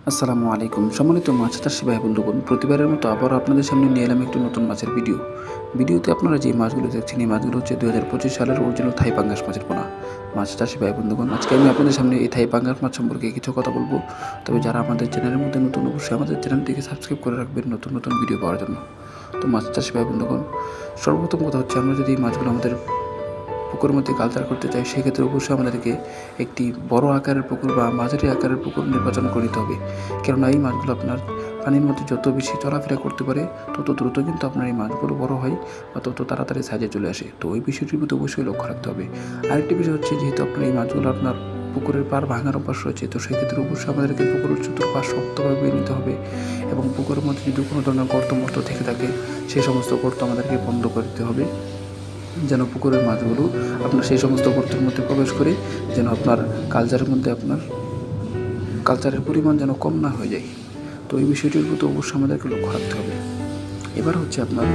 আসসালামু আলাইকুম। সম্মানিত মাছ চাষি ভাই বন্ধুগণ, প্রতিবারের মতো আবারও আপনাদের সামনে নিয়ে এলাম একটি নতুন মাছের ভিডিওতে আপনারা যে মাছগুলো দেখছেন, এই মাছগুলো হচ্ছে 2025 সালের অরিজিনাল থাই পাঙ্গাস মাছের পোনা। মাছ চাষি ভাই বন্ধুগণ, আজকে আমি আপনাদের সামনে এই থাই পাঙ্গাস মাছ সম্পর্কে কিছু কথা বলবো। তবে যারা আমাদের চ্যানেলের মধ্যে নতুন, অবশ্যই আমাদের চ্যানেলটিকে সাবস্ক্রাইব করে রাখবেন নতুন ভিডিও পাওয়ার জন্য। তো মাছ চাষি ভাই বন্ধুগণ, সর্বপ্রথম কথা হচ্ছে, আমরা যদি এই মাছগুলো আমাদের পুকুরের মধ্যে কালচার করতে চাই, সেক্ষেত্রে অবশ্যই আমাদেরকে একটি বড় আকারের পুকুর বা মাঝারি আকারের পুকুর নির্বাচন করে নিতে হবে। কেননা এই মাছগুলো আপনার পানির মধ্যে যত বেশি চলাফেরা করতে পারে, তত দ্রুত কিন্তু আপনার এই মাছগুলো বড় হয় বা তত তাড়াতাড়ি সাইজে চলে আসে। তো ওই বিষয়টির প্রতি অবশ্যই লক্ষ্য রাখতে হবে। আরেকটি বিষয় হচ্ছে, যেহেতু আপনার এই মাছগুলো আপনার পুকুরের পাড় ভাঙার অভ্যাস রয়েছে, তো সেক্ষেত্রে অবশ্যই আমাদেরকে পুকুরের চতুর্পাশ শক্তভাবে নিতে হবে এবং পুকুরের মধ্যে যদি কোনো ধরনের গর্ত থেকে থাকে, সেই সমস্ত গর্ত আমাদেরকে বন্ধ করে দিতে হবে, যেন পুকুরের মাছগুলো আপনার সেই সমস্ত গর্তের মধ্যে প্রবেশ করে যেন আপনার কালচারের পরিমাণ যেন কম না হয়ে যায়। তো এই বিষয়টির প্রতি অবশ্যই আমাদেরকে লক্ষ্য রাখতে হবে। এবার হচ্ছে, আপনার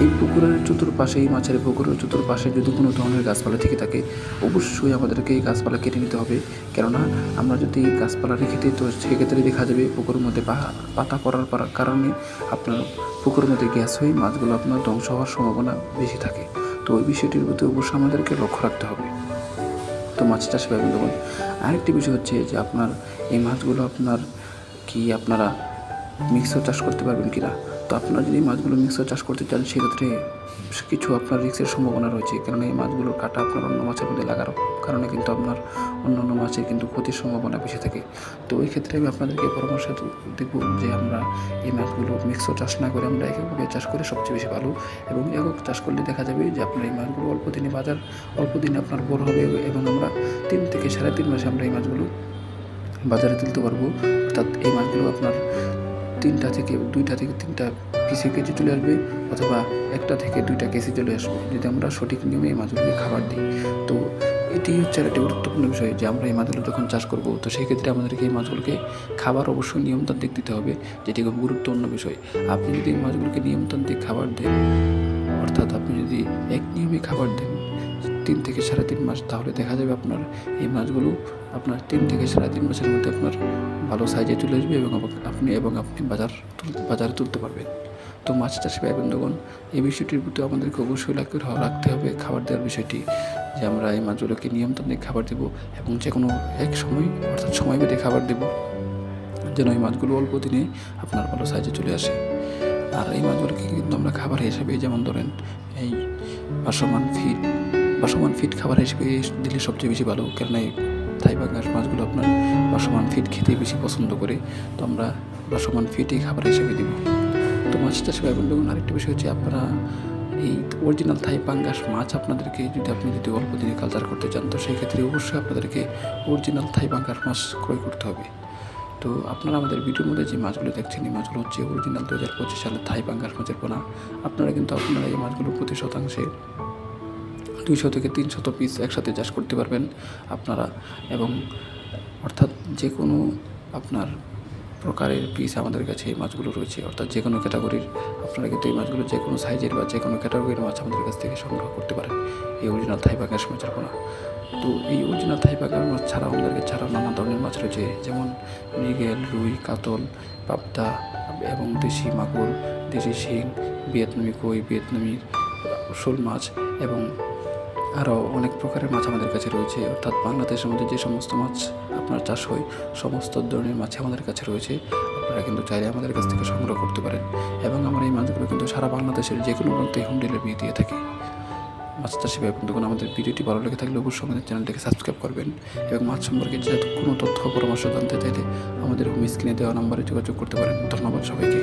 এই পুকুরের চতুর্পাশে, এই মাছের পুকুরের চতুর্পাশে যদি কোনো ধরনের গাছপালা থেকে থাকে, অবশ্যই আমাদেরকে এই গাছপালা কেটে নিতে হবে। কেননা আমরা যদি গাছপালা রেখে দিই, তো সেক্ষেত্রে দেখা যাবে পুকুরের মধ্যে পাতা পড়ার কারণে আপনার পুকুরের মধ্যে গ্যাস হয়ে মাছগুলো আপনার ধ্বংস হওয়ার সম্ভাবনা বেশি থাকে। তো ওই বিষয়টির প্রতি অবশ্যই আমাদেরকে লক্ষ্য রাখতে হবে। তো মাছ চাষ ভাই বন্ধুগণ, আরেকটি বিষয় হচ্ছে যে, আপনার এই মাছগুলো আপনারা মিক্সও চাষ করতে পারবেন কিনা। তো আপনারা যদি মাছগুলো মিক্সও চাষ করতে চান, সেক্ষেত্রে কিছু আপনার রিস্কের সম্ভাবনা রয়েছে। কারণ এই মাছগুলোর কাঁটা আপনার অন্য মাছের মধ্যে লাগার কারণে কিন্তু আপনার অন্যান্য মাছের কিন্তু ক্ষতির সম্ভাবনা বেশি থাকে। তো ওই ক্ষেত্রে আমি আপনাদেরকে পরামর্শ দেবো যে, আমরা এই মাছগুলো মিক্সও চাষ না করে আমরা এককভাবে চাষ করে সবচেয়ে বেশি ভালো। এবং একক চাষ করলে দেখা যাবে যে, আপনার এই মাছগুলো অল্প দিনে আপনার বড় হবে এবং আমরা 3 থেকে 3.5 মাসে আমরা এই মাছগুলো বাজারে তুলতে পারবো। অর্থাৎ এই মাছগুলো আপনার 2টা থেকে 3টা কেজি চলে আসবে, অথবা 1টা থেকে 2টা কেজি চলে আসবে, যদি আমরা সঠিক নিয়মে এই মাছগুলোকে খাবার দিই। তো এটি হচ্ছে একটি গুরুত্বপূর্ণ বিষয় যে, আমরা এই মাছগুলো যখন চাষ করব, তো সেই ক্ষেত্রে আমাদেরকে এই মাছগুলোকে খাবার অবশ্যই নিয়মতান্ত্রিক দিতে হবে, যেটি খুব গুরুত্বপূর্ণ বিষয়। আপনি যদি এই মাছগুলোকে নিয়মতান্ত্রিক খাবার দেন, অর্থাৎ আপনি যদি এক নিয়মে খাবার দেন 3 থেকে 3.5 মাস, তাহলে দেখা যাবে আপনার এই মাছগুলো আপনার 3 থেকে 3.5 মাসের মধ্যে আপনার ভালো সাইজে চলে আসবে এবং আপনি বাজারে তুলতে পারবেন। তো মাছ চাষি ভাই বন্ধুগণ, এই বিষয়টির প্রতি আমাদেরকে অবশ্যই রাখতে হবে খাবার দেওয়ার বিষয়টি, যে আমরা এই মাছগুলোকে নিয়মতান্ত্রিক খাবার দেবো এবং যে কোনো এক সময়, অর্থাৎ সময় বেঁধে খাবার দেবো, যেন এই মাছগুলো অল্প দিনে আপনার ভালো সাইজে চলে আসে। আর এই মাছগুলোকে কিন্তু আমরা খাবার হিসেবে, যেমন ধরেন এই বাসমান ফিড খাবার হিসেবে দিলে সবচেয়ে বেশি ভালো। কেননা এই থাই পাঙ্গাস মাছগুলো আপনার বাসমান ফিড খেতে বেশি পছন্দ করে, তো আমরা বাসমান ফিডই খাবার হিসেবে দেব। তো মাছ চাষি ভাই বন্ধুগণ, আরেকটি বিষয় হচ্ছে, আপনারা এই অরিজিনাল থাই পাঙ্গাস মাছ আপনি যদি অল্প দিনে কালচার করতে চান, তো সেই ক্ষেত্রে অবশ্যই আপনাদেরকে অরিজিনাল থাই পাঙ্গাস মাছ ক্রয় করতে হবে। তো আপনারা আমাদের ভিডিওর মধ্যে যে মাছগুলো দেখছেন, এই মাছগুলো হচ্ছে অরিজিনাল 2025 সালের থাই পাঙ্গাস মাছের পোনা। আপনারা এই মাছগুলো প্রতি শতাংশে 200 থেকে 300 পিস একসাথে চাষ করতে পারবেন আপনারা। এবং অর্থাৎ যে কোনো আপনার প্রকারের পিস আমাদের কাছে এই মাছগুলো রয়েছে, অর্থাৎ যে কোনো ক্যাটাগরির আপনারা কিন্তু এই মাছগুলো যে কোনো সাইজের বা যে কোনো ক্যাটাগরির মাছ আমাদের কাছ থেকে সংগ্রহ করতে পারেন, এই অরিজিনাল থাই পাঙ্গাস মাছের পোনা। তো এই অরিজিনাল থাই পাঙ্গাস মাছ ছাড়াও আমাদের ছাড়াও নানা ধরনের মাছ রয়েছে, যেমন মৃগেল, রুই, কাতল, পাবদা এবং দেশি মাগুর, দেশি শিং, ভিয়েতনামি কই, ভিয়েতনামি শোল মাছ এবং আরও অনেক প্রকারের মাছ আমাদের কাছে রয়েছে। অর্থাৎ বাংলাদেশের মধ্যে যে সমস্ত মাছ আপনার চাষ হয়, সমস্ত ধরনের মাছ আমাদের কাছে রয়েছে। আপনারা কিন্তু চাইলে আমাদের কাছ থেকে সংগ্রহ করতে পারেন এবং আমরা এই মাছগুলো কিন্তু সারা বাংলাদেশের যে কোনো প্রান্তে হোম ডেলিভারি দিয়ে থাকি। মাছ চাষি ভাই বন্ধুগণ, আমাদের ভিডিওটি ভালো লেগে থাকলে অবশ্যই আমাদের চ্যানেলটিকে সাবস্ক্রাইব করবেন এবং মাছ সম্পর্কে যে কোনো তথ্য পরামর্শ জানতে চাইলে আমাদের হোম স্ক্রিনে দেওয়া নাম্বারে যোগাযোগ করতে পারেন। ধন্যবাদ সবাইকে।